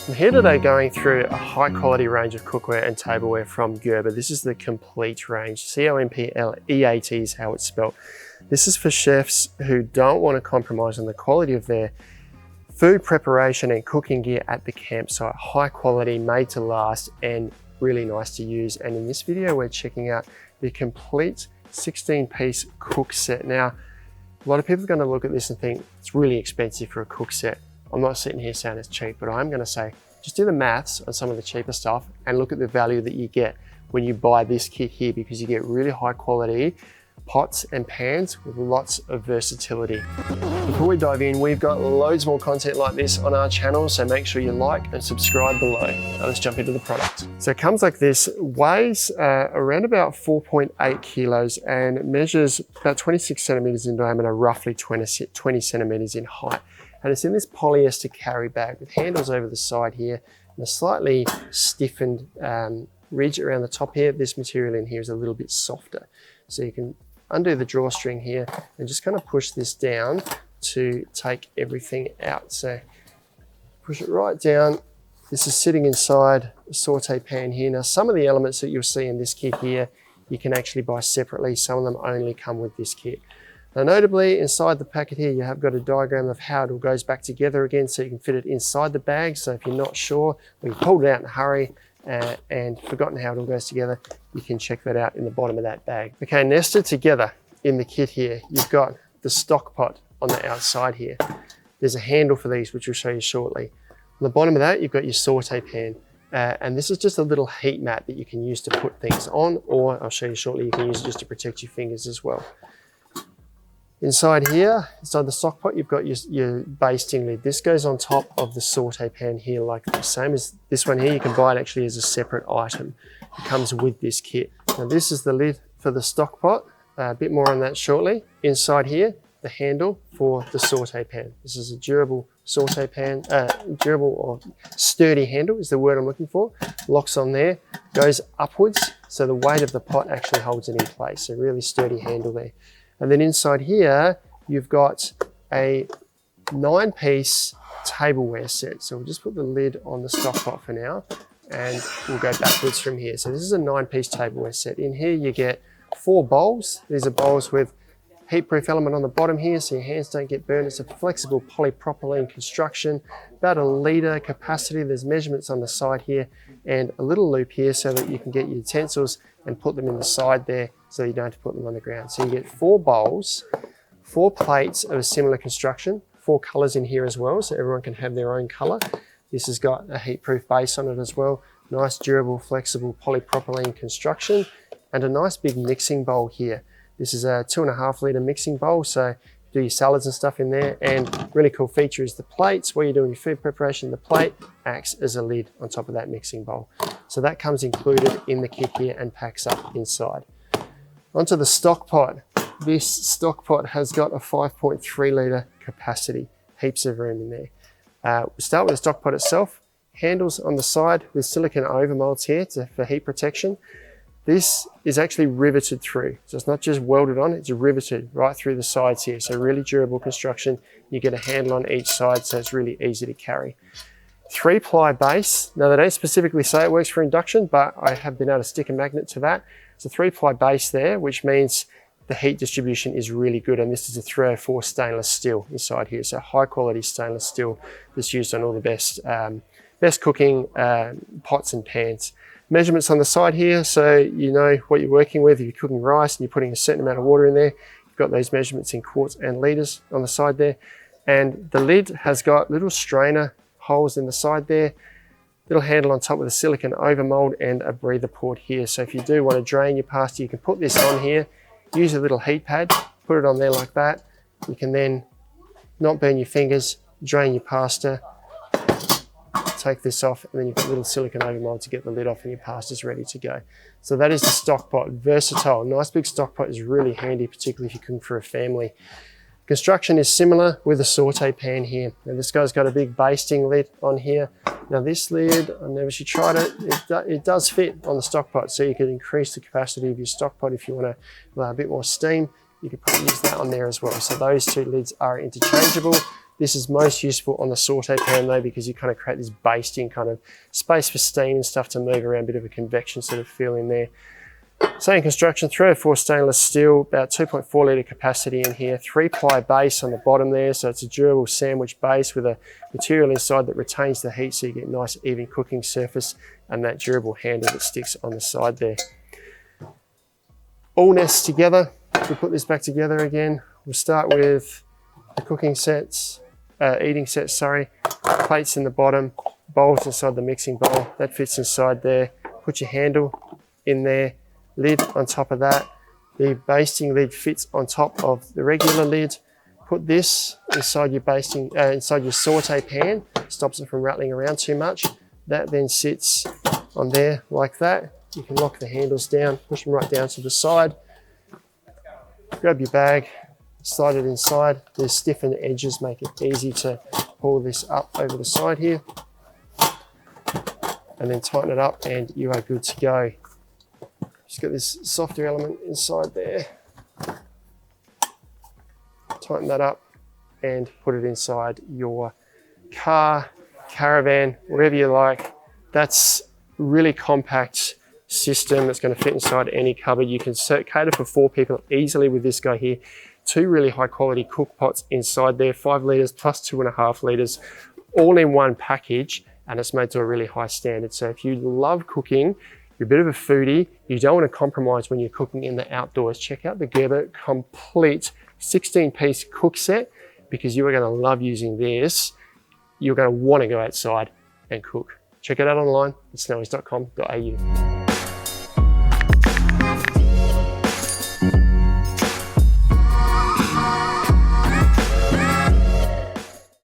I'm here today going through a high quality range of cookware and tableware from Gerber. This is the ComplEAT range. ComplEAT is how it's spelled. This is for chefs who don't want to compromise on the quality of their food preparation and cooking gear at the campsite. High quality, made to last, and really nice to use. And in this video, we're checking out the ComplEAT 16-piece cook set. Now, a lot of people are going to look at this and think it's really expensive for a cook set. I'm not sitting here saying it's cheap, but I'm going to say just do the maths on some of the cheaper stuff and look at the value that you get when you buy this kit here, because you get really high quality pots and pans with lots of versatility. Before we dive in, we've got loads more content like this on our channel, so make sure you like and subscribe below. Now let's jump into the product. So it comes like this, weighs around about 4.8 kilos and measures about 26 centimeters in diameter, roughly 20 centimeters in height. And it's in this polyester carry bag with handles over the side here and a slightly stiffened ridge around the top here. This material in here is a little bit softer. So you can undo the drawstring here and just kind of push this down to take everything out. So push it right down. This is sitting inside a saute pan here. Now, some of the elements that you'll see in this kit here, you can actually buy separately. Some of them only come with this kit. Now, notably, inside the packet here, you have got a diagram of how it all goes back together again, so you can fit it inside the bag. So if you're not sure, or you pulled it out in a hurry and forgotten how it all goes together, you can check that out in the bottom of that bag. Okay, nested together in the kit here, you've got the stock pot on the outside here. There's a handle for these, which we'll show you shortly. On the bottom of that, you've got your saute pan. And this is just a little heat mat that you can use to put things on, or I'll show you shortly, you can use it just to protect your fingers as well. Inside here, inside the stock pot, you've got your basting lid. This goes on top of the saute pan here, like the same as this one here. You can buy it actually as a separate item. It comes with this kit. Now this is the lid for the stock pot. A bit more on that shortly. Inside here, the handle for the saute pan. This is a durable saute pan, durable or sturdy handle is the word I'm looking for. Locks on there, goes upwards, so the weight of the pot actually holds it in place. So really sturdy handle there. And then inside here, you've got a 9-piece tableware set. So we'll just put the lid on the stock pot for now, and we'll go backwards from here. So this is a 9-piece tableware set. In here, you get 4 bowls. These are bowls with heat-proof element on the bottom here, so your hands don't get burned. It's a flexible polypropylene construction, about a litre capacity. There's measurements on the side here and a little loop here so that you can get your utensils and put them in the side there so you don't have to put them on the ground. So you get 4 bowls, 4 plates of a similar construction, 4 colours in here as well, so everyone can have their own colour. This has got a heat-proof base on it as well. Nice, durable, flexible polypropylene construction, and a nice big mixing bowl here. This is a 2.5 litre mixing bowl, so do your salads and stuff in there. And really cool feature is the plates. While you're doing your food preparation, the plate acts as a lid on top of that mixing bowl. So that comes included in the kit here and packs up inside. Onto the stock pot. This stock pot has got a 5.3 litre capacity, heaps of room in there. We'll start with the stock pot itself. Handles on the side with silicone overmolds here for heat protection. This is actually riveted through. So it's not just welded on, it's riveted right through the sides here. So really durable construction. You get a handle on each side, so it's really easy to carry. 3-ply base. Now they don't specifically say it works for induction, but I have been able to stick a magnet to that. It's a 3-ply base there, which means the heat distribution is really good. And this is a 304 stainless steel inside here. So high quality stainless steel that's used on all the best cooking pots and pans. Measurements on the side here, so you know what you're working with. If you're cooking rice and you're putting a certain amount of water in there, you've got those measurements in quarts and litres on the side there. And the lid has got little strainer holes in the side there, little handle on top with a silicone overmold and a breather port here. So if you do want to drain your pasta, you can put this on here, use a little heat pad, put it on there like that. You can then not burn your fingers, drain your pasta, take this off, and then you've got a little silicone overmold to get the lid off and your pasta's ready to go. So that is the stock pot, versatile. Nice big stock pot is really handy, particularly if you're cooking for a family. Construction is similar with a saute pan here. Now this guy's got a big basting lid on here. Now this lid, I've never actually tried it, it does fit on the stock pot, so you can increase the capacity of your stock pot if you want to allow a bit more steam. You can probably use that on there as well. So those 2 lids are interchangeable. This is most useful on the saute pan though, because you kind of create this basting kind of space for steam and stuff to move around, a bit of a convection sort of feel in there. Same construction, 304 stainless steel, about 2.4 litre capacity in here, 3-ply base on the bottom there, so it's a durable sandwich base with a material inside that retains the heat so you get nice even cooking surface, and that durable handle that sticks on the side there. All nests together. If we put this back together again, we'll start with the cooking sets, eating sets, sorry, plates in the bottom, bowls inside the mixing bowl, that fits inside there. Put your handle in there, lid on top of that. The basting lid fits on top of the regular lid. Put this inside your basting, inside your saute pan, stops it from rattling around too much. That then sits on there like that. You can lock the handles down, push them right down to the side. Grab your bag, slide it inside. The stiffened edges make it easy to pull this up over the side here. And then tighten it up and you are good to go. Just got this softer element inside there. Tighten that up and put it inside your car, caravan, wherever you like. That's really compact system that's going to fit inside any cupboard. You can cater for 4 people easily with this guy here. 2 really high quality cook pots inside there, 5 litres plus 2.5 litres, all in one package, and it's made to a really high standard. So if you love cooking, you're a bit of a foodie, you don't want to compromise when you're cooking in the outdoors, check out the Gerber ComplEAT 16-piece cook set, because you are going to love using this. You're going to want to go outside and cook. Check it out online at snowies.com.au.